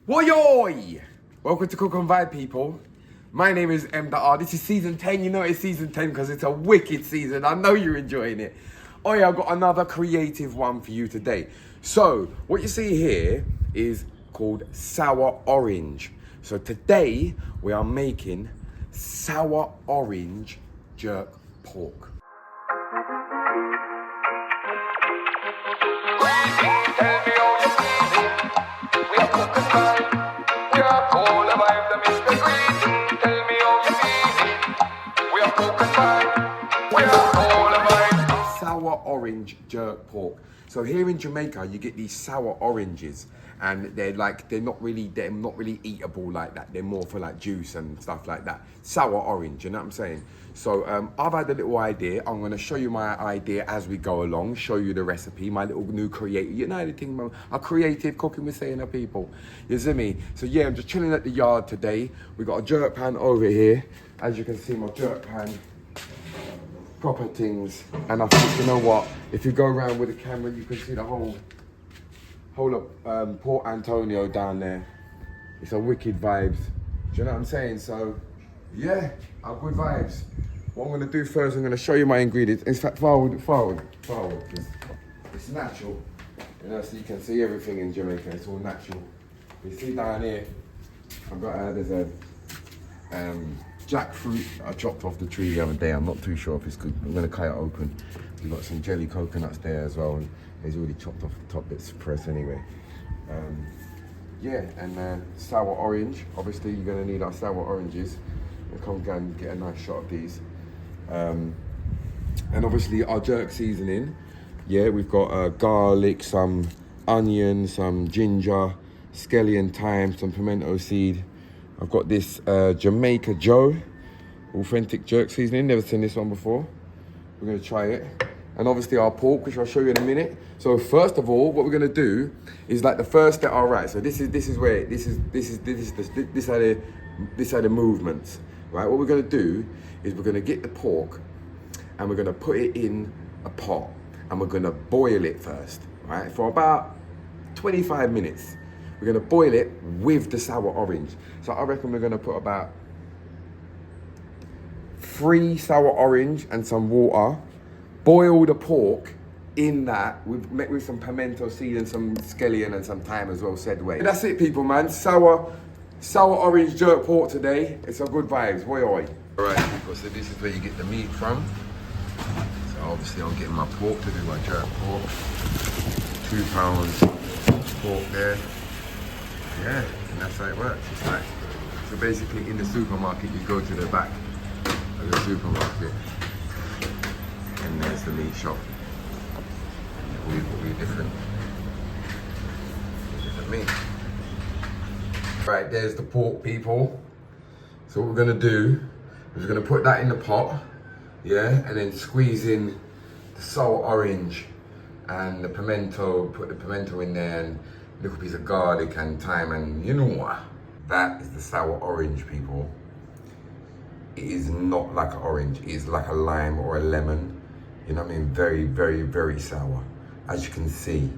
Woyoy! Welcome to Cook and Vibe, people. My name is M.R. This is season 10. You know it's season 10 because it's a wicked season. I know you're enjoying it. Oh yeah, I've got another creative one for you today. So, what you see here is called sour orange. So today, we are making sour orange jerk pork. Sour orange jerk pork. So here in Jamaica, you get these sour oranges, and they're not really eatable like that. They're more for like juice and stuff like that. Sour orange, you know what I'm saying? So I've had a little idea. I'm gonna show you my idea as we go along. Show you the recipe, my little new creative. You know the thing, a creative cooking with saying to people. You see me? So yeah, I'm just chilling at the yard today. We got a jerk pan over here. As you can see, my jerk pan. Proper things, and I think, you know what, if you go around with the camera you can see the whole of Port Antonio down there. It's a wicked vibes, do you know what I'm saying? So yeah, I've good vibes. What I'm going to do first, I'm going to show you my ingredients. In fact, forward, because it's natural, you know, so you can see everything in Jamaica. It's all natural. You see down here, I've got there's a jackfruit I chopped off the tree the other day. I'm not too sure if it's good. I'm gonna cut it open. We've got some jelly coconuts there as well, and it's already chopped off the top bits press anyway. Yeah, and sour orange. Obviously, you're gonna need our sour oranges. We'll come down and get a nice shot of these. And obviously, our jerk seasoning. Yeah, we've got garlic, some onion, some ginger, scallion thyme, some pimento seed. I've got this Jamaica Joe authentic jerk seasoning. Never seen this one before. We're gonna try it. And obviously our pork, which I'll show you in a minute. So first of all, what we're gonna do is like the first step. All right. So this are the movements. Right. What we're gonna do is we're gonna get the pork, and we're gonna put it in a pot, and we're gonna boil it first. Right, for about 25 minutes. We're gonna boil it with the sour orange. So I reckon we're gonna put about 3 sour orange and some water. Boil the pork in that with some pimento seed and some scallion and some thyme as well, said way. That's it, people, man. Sour orange jerk pork today. It's a good vibes, boy. All right, people, so this is where you get the meat from. So obviously I'm getting my pork to do my jerk pork. 2 pounds pork there. Yeah, and that's how it works. It's like, so basically in the supermarket, you go to the back of the supermarket, and there's the meat shop. And it will be different meat. Right, there's the pork, people. So what we're gonna do is we're gonna put that in the pot, yeah, and then squeeze in the sour orange and the pimento, put the pimento in there, and little piece of garlic and thyme, and you know what? That is the sour orange, people. It is not like an orange, it is like a lime or a lemon. You know what I mean? Very, very, very sour. As you can see,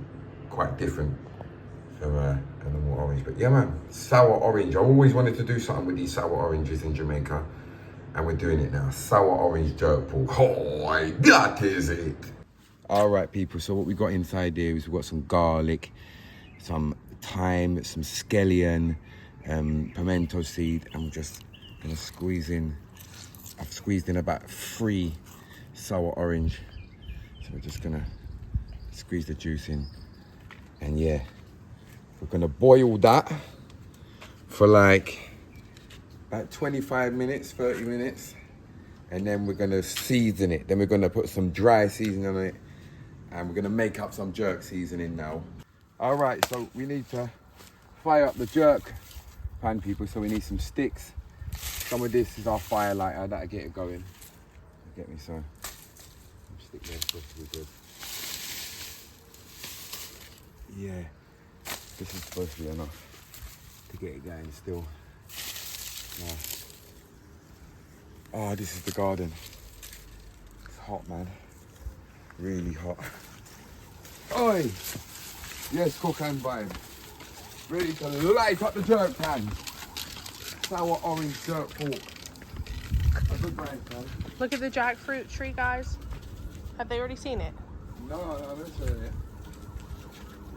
quite different from a normal orange. But yeah, man, sour orange. I always wanted to do something with these sour oranges in Jamaica, and we're doing it now. Sour orange jerk pork. Oh, that is it. All right, people, so what we got inside there is we've got some garlic, some thyme, some scallion, pimento seed, and we're just gonna squeeze in. I've squeezed in about 3 sour orange, so we're just gonna squeeze the juice in, and yeah, we're gonna boil that for like about 25 minutes, 30 minutes, and then we're gonna season it. Then we're gonna put some dry seasoning on it, and we're gonna make up some jerk seasoning now. All right, so we need to fire up the jerk pan, people, so we need some sticks. Some of this is our fire lighter, that'll get it going. Get me some stick there, supposed to be good. Yeah, this is supposed to be enough to get it going still. Oh, this is the garden. It's hot, man. Really hot. Oi! Yes, cook and vibe. Ready to light up the jerk pan. Sour orange jerk pork. A good brand, man. Look at the jackfruit tree, guys. Have they already seen it? No, that's it.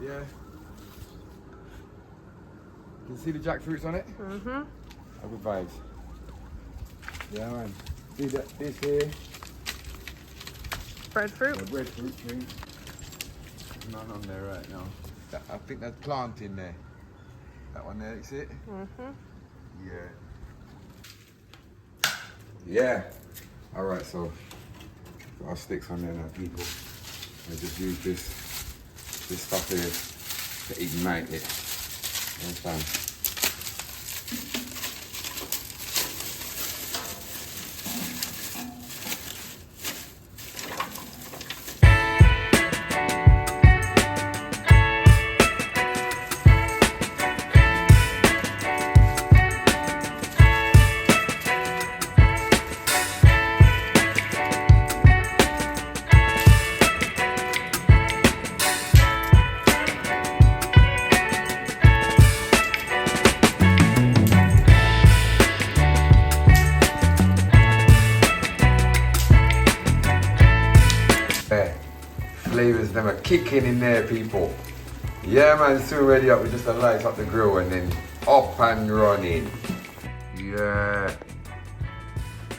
Yeah. You can see the jackfruits on it? Mm-hmm. A good vibes. Yeah, man. See that? This here. Breadfruit? The breadfruit tree. There's none on there right now. I think there's plant in there. That one there, you see it? Mm-hmm. Yeah. Yeah. All right, so got our sticks on there now, people. I just use this stuff here to ignite it. Understand? Flavors them are kicking in there, people. Yeah, man, soon ready up. We just light up the grill and then up and running. Yeah.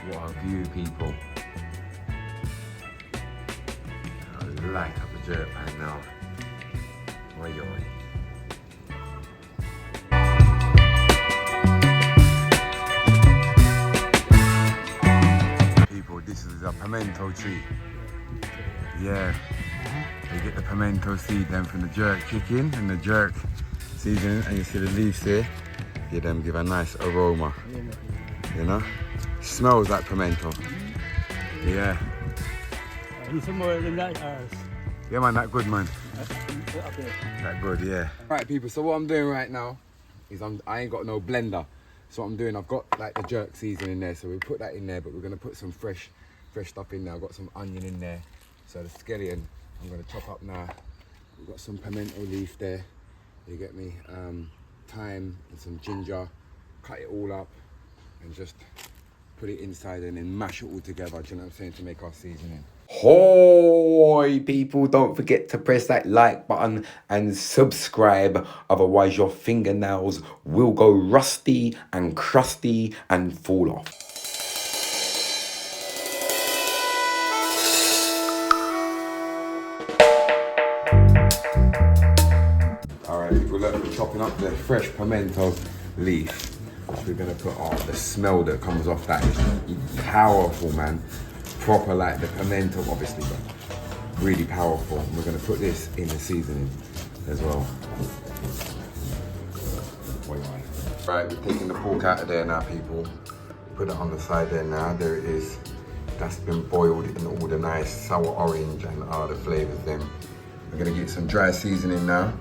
What a view, people. I'll light up the jerk pan now. Oi, oi. People, this is a pimento tree. Yeah, you get the pimento seed then from the jerk chicken and the jerk seasoning, and you see the leaves here. Yeah, them give a nice aroma. You know, smells like pimento. Yeah. Yeah, man, that good, man. That good, yeah. Right, people. So what I'm doing right now is I ain't got no blender. So what I'm doing, I've got like the jerk seasoning in there. So we put that in there, but we're gonna put some fresh stuff in there. I've got some onion in there. So the scallion, I'm gonna chop up now. We've got some pimento leaf there. You get me? Thyme and some ginger. Cut it all up and just put it inside and then mash it all together. Do you know what I'm saying? To make our seasoning. Hoi people, don't forget to press that like button and subscribe, otherwise your fingernails will go rusty and crusty and fall off. Alright, we're chopping up the fresh pimento leaf, which we're gonna put on. The smell that comes off that is powerful, man. Proper like the pimento, obviously, but really powerful. And we're gonna put this in the seasoning as well. Right, we're taking the pork out of there now, people. Put it on the side there now. There it is. That's been boiled in all the nice sour orange and all the flavors. Then we're gonna get some dry seasoning now,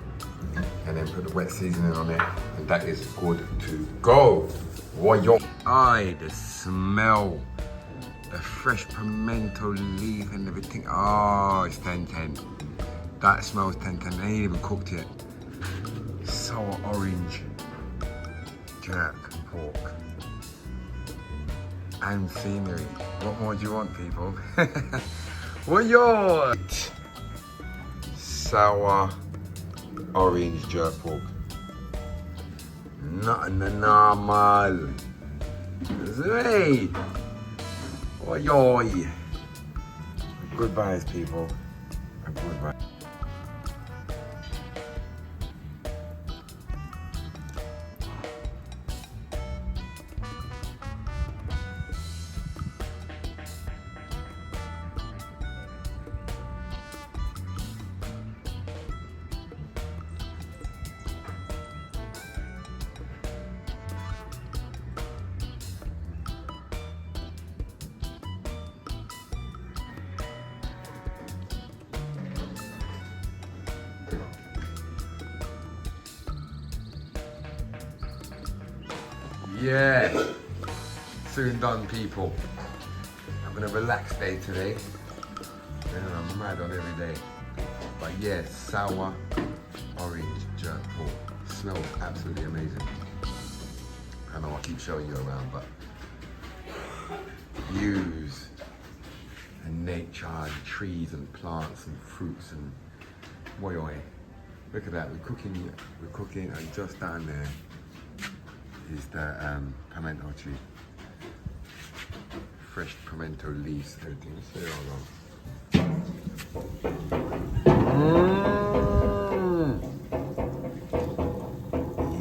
and then put the wet seasoning on it, and that is good to go. Yo, aye, the smell. The fresh pimento leaf and everything. Oh, it's 10-10. That smells 10-10. They ain't even cooked yet. Sour orange jerk pork and scenery. What more do you want, people? What your sour orange jerk pork? Nothing normal. Hey. Oi, oi. Goodbyes, people. Goodbye. Yeah, soon done, people. Having a relaxed day today. I'm mad on every day. But yeah, sour orange jerk pork. smells absolutely amazing. I know I keep showing you around, but views and nature and trees and plants and fruits and boy. Look at that, we're cooking and just down there is the pimento tree. Fresh pimento leaves, everything. So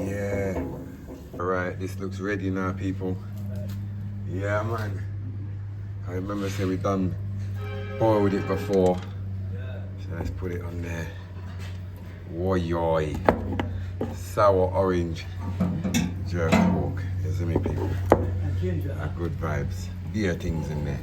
yeah. Alright, this looks ready now, people. Yeah, man. I remember saying we done boiled it before. So let's put it on there. Woyoy. Sour orange jerk pork. You see me, people? Good vibes. Beer things in there.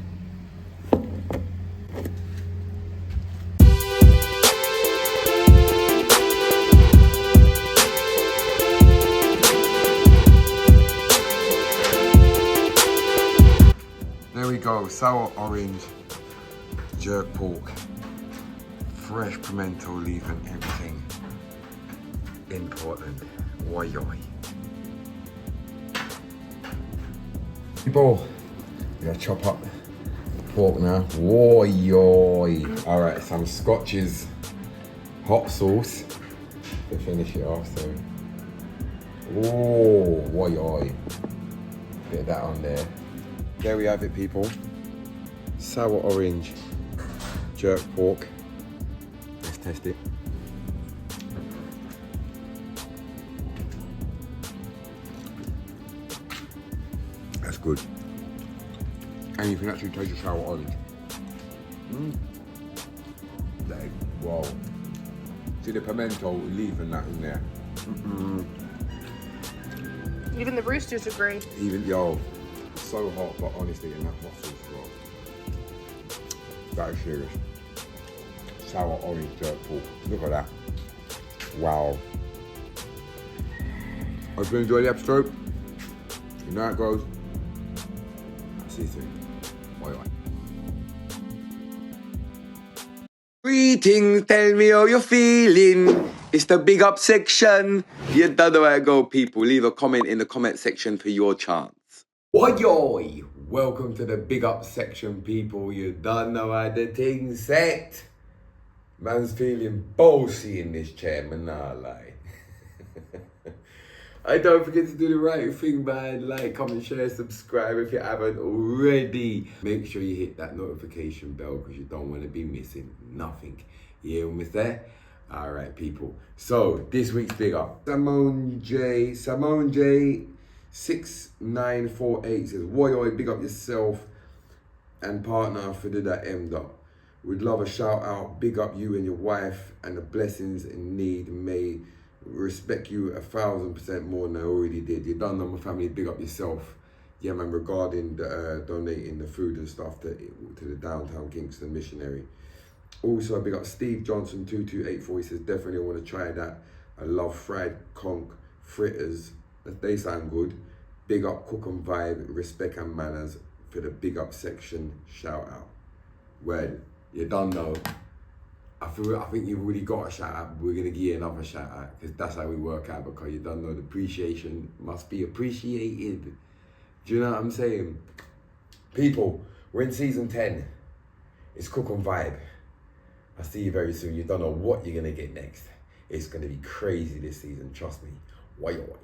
There we go, sour orange jerk pork, fresh pimento leaf and everything in Portland. Woyoy. People, we gotta chop up the pork now. Woyoy. Alright, some Scotch's hot sauce to finish it off. So, oh, woyoy. Bit of that on there. There we have it, people. Sour orange jerk pork. Let's test it. That's good. And you can actually taste the sour orange. Like, wow. See the pimento leaf and that in there. Even the roosters agree. Even, yo, so hot, but honestly, in that hot sauce as well. That is serious. Sour orange jerk pork. Look at that. Wow. I hope you enjoyed the episode. You know how it goes. See you soon. Bye. Greetings, tell me how you're feeling. It's the big up section. You don't know where to go, people. Leave a comment in the comment section for your chance. Woyoy! Welcome to the big up section, people. You don't know how the thing's set. Man's feeling bossy in this chair, man, nah lie. I don't forget to do the right thing, man. Like, comment, share, subscribe if you haven't already. Make sure you hit that notification bell because you don't want to be missing nothing. You hear me there? All right, people. So, this week's big up. Simone J 6948 says, Woyoy, big up yourself and partner for that M dot. We'd love a shout out. Big up you and your wife and the blessings in need. May respect you 1,000% more than I already did. You done on my family. Big up yourself. Yeah, man, regarding the, donating the food and stuff to the downtown Kingston missionary. Also, big up Steve Johnson 2284. He says, definitely want to try that. I love fried conch fritters. They sound good. Big up Cook and Vibe, respect and manners for the big up section. Shout out. Well, you don't know. I think you've already got a shout out. We're gonna give you another shout out because that's how we work out. Because you don't know, the appreciation must be appreciated. Do you know what I'm saying? People, we're in season 10. It's Cook and Vibe. I'll see you very soon. You don't know what you're gonna get next. It's gonna be crazy this season. Trust me. Woyoy.